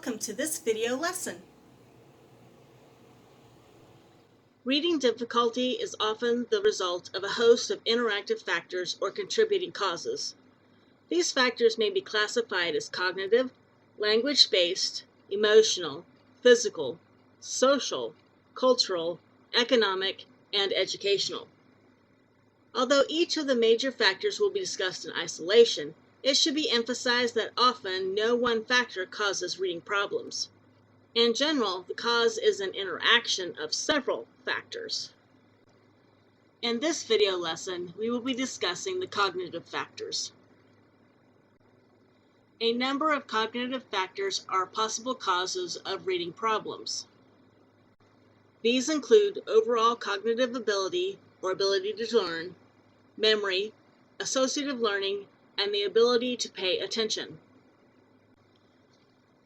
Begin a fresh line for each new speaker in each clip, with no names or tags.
Welcome to this video lesson.
Reading difficulty is often the result of a host of interactive factors or contributing causes. These factors may be classified as cognitive, language-based, emotional, physical, social, cultural, economic, and educational. Although each of the major factors will be discussed in isolation, it should be emphasized that often no one factor causes reading problems. In general, the cause is an interaction of several factors. In this video lesson, we will be discussing the cognitive factors. A number of cognitive factors are possible causes of reading problems. These include overall cognitive ability or ability to learn, memory, associative learning, and the ability to pay attention.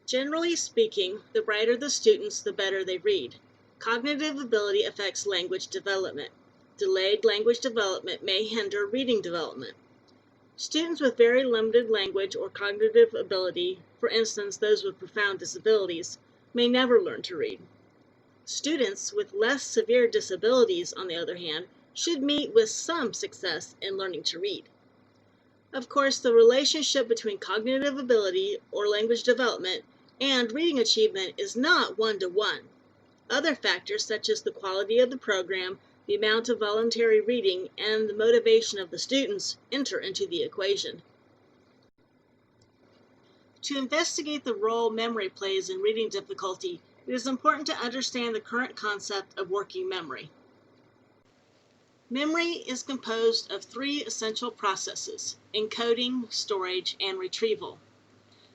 Generally speaking, the brighter the students, the better they read. Cognitive ability affects language development. Delayed language development may hinder reading development. Students with very limited language or cognitive ability, for instance those with profound disabilities, may never learn to read. Students with less severe disabilities, on the other hand, should meet with some success in learning to read. Of course, the relationship between cognitive ability or language development and reading achievement is not one-to-one. Other factors such as the quality of the program, the amount of voluntary reading, and the motivation of the students enter into the equation. To investigate the role memory plays in reading difficulty, it is important to understand the current concept of working memory. Memory is composed of three essential processes: encoding, storage, and retrieval.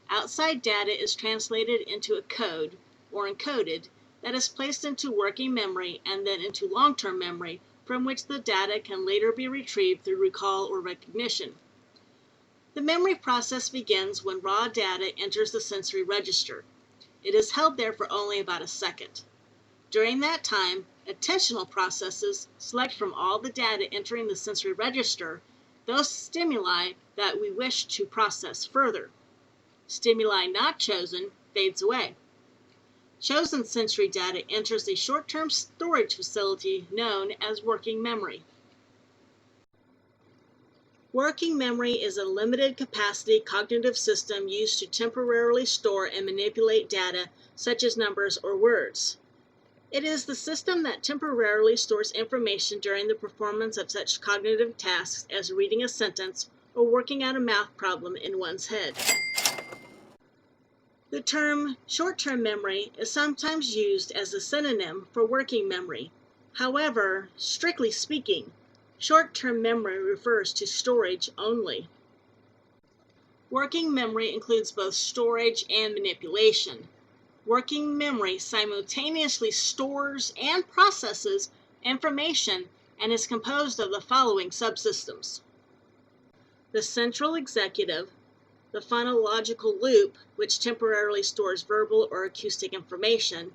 Outside data is translated into a code, or encoded, that is placed into working memory and then into long-term memory, from which the data can later be retrieved through recall or recognition. The memory process begins when raw data enters the sensory register. It is held there for only about a second. During that time, attentional processes select from all the data entering the sensory register those stimuli that we wish to process further. Stimuli not chosen fades away. Chosen sensory data enters a short-term storage facility known as working memory. Working memory is a limited-capacity cognitive system used to temporarily store and manipulate data such as numbers or words. It is the system that temporarily stores information during the performance of such cognitive tasks as reading a sentence or working out a math problem in one's head. The term short-term memory is sometimes used as a synonym for working memory. However, strictly speaking, short-term memory refers to storage only. Working memory includes both storage and manipulation. Working memory simultaneously stores and processes information and is composed of the following subsystems: the central executive, the phonological loop, which temporarily stores verbal or acoustic information,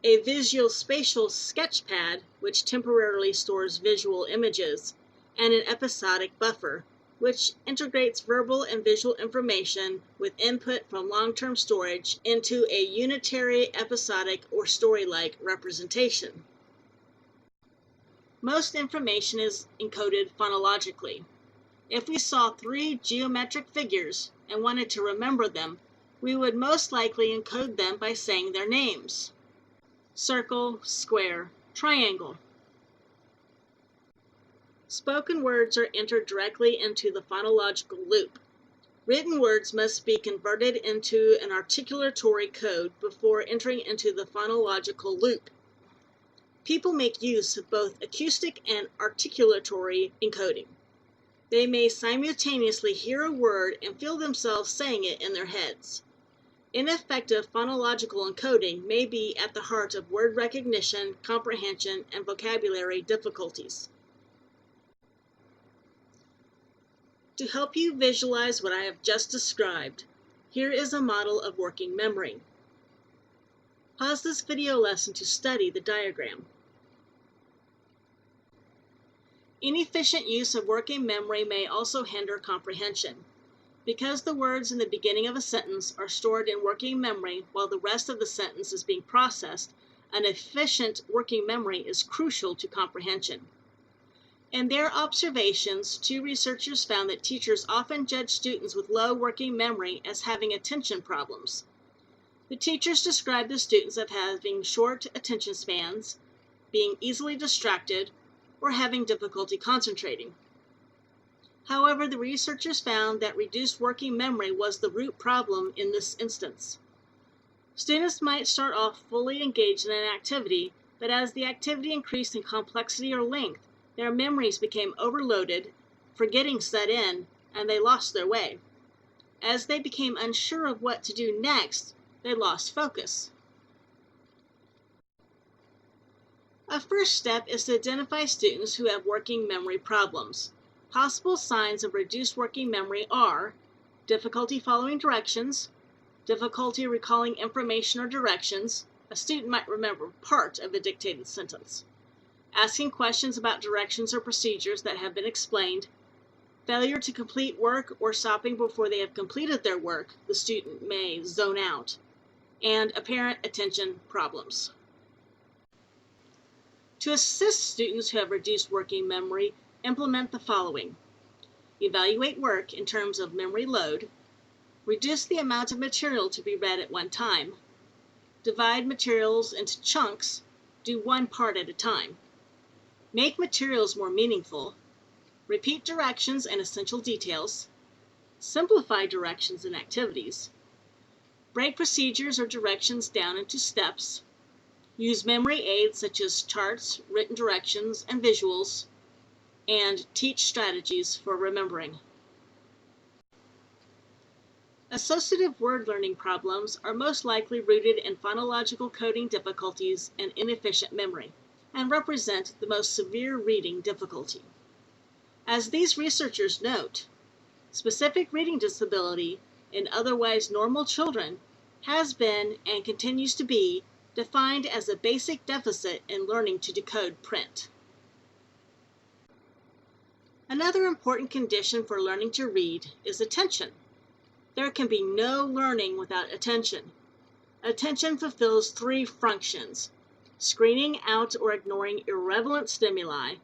a visual-spatial sketchpad, which temporarily stores visual images, and an episodic buffer, which integrates verbal and visual information with input from long-term storage into a unitary, episodic, or story-like representation. Most information is encoded phonologically. If we saw three geometric figures and wanted to remember them, we would most likely encode them by saying their names: circle, square, triangle. Spoken words are entered directly into the phonological loop. Written words must be converted into an articulatory code before entering into the phonological loop. People make use of both acoustic and articulatory encoding. They may simultaneously hear a word and feel themselves saying it in their heads. Ineffective phonological encoding may be at the heart of word recognition, comprehension, and vocabulary difficulties. To help you visualize what I have just described, here is a model of working memory. Pause this video lesson to study the diagram. Inefficient use of working memory may also hinder comprehension. Because the words in the beginning of a sentence are stored in working memory while the rest of the sentence is being processed, an efficient working memory is crucial to comprehension. In their observations, 2 researchers found that teachers often judge students with low working memory as having attention problems. The teachers described the students as having short attention spans, being easily distracted, or having difficulty concentrating. However, the researchers found that reduced working memory was the root problem in this instance. Students might start off fully engaged in an activity, but as the activity increased in complexity or length, their memories became overloaded, forgetting set in, and they lost their way. As they became unsure of what to do next, they lost focus. A first step is to identify students who have working memory problems. Possible signs of reduced working memory are difficulty following directions, difficulty recalling information or directions. A student might remember part of a dictated sentence. Asking questions about directions or procedures that have been explained, failure to complete work or stopping before they have completed their work, the student may zone out, and apparent attention problems. To assist students who have reduced working memory, implement the following. Evaluate work in terms of memory load, reduce the amount of material to be read at one time, divide materials into chunks, do one part at a time. Make materials more meaningful, repeat directions and essential details, simplify directions and activities, break procedures or directions down into steps, use memory aids such as charts, written directions, and visuals, and teach strategies for remembering. Associative word learning problems are most likely rooted in phonological coding difficulties and inefficient memory, and represent the most severe reading difficulty. As these researchers note, specific reading disability in otherwise normal children has been and continues to be defined as a basic deficit in learning to decode print. Another important condition for learning to read is attention. There can be no learning without attention. Attention fulfills 3 functions: screening out or ignoring irrelevant stimuli,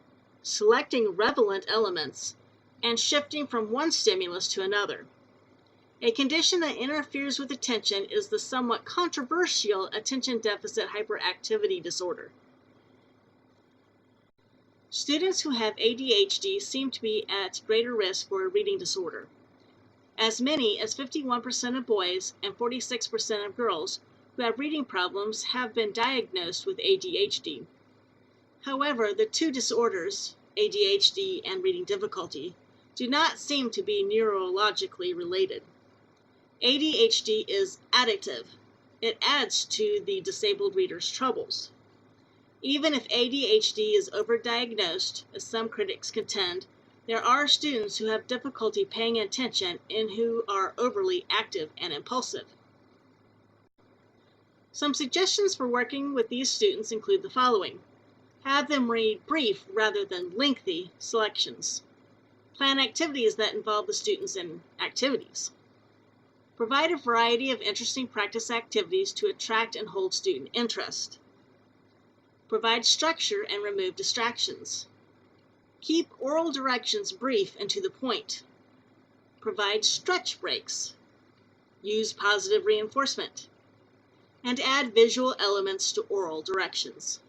selecting relevant elements, and shifting from one stimulus to another. A condition that interferes with attention is the somewhat controversial attention deficit hyperactivity disorder. Students who have ADHD seem to be at greater risk for a reading disorder. As many as 51% of boys and 46% of girls who have reading problems have been diagnosed with ADHD. However, the 2 disorders, ADHD and reading difficulty, do not seem to be neurologically related. ADHD is additive. It adds to the disabled reader's troubles. Even if ADHD is overdiagnosed, as some critics contend, there are students who have difficulty paying attention and who are overly active and impulsive. Some suggestions for working with these students include the following. Have them read brief rather than lengthy selections. Plan activities that involve the students in activities. Provide a variety of interesting practice activities to attract and hold student interest. Provide structure and remove distractions. Keep oral directions brief and to the point. Provide stretch breaks. Use positive reinforcement. And add visual elements to oral directions.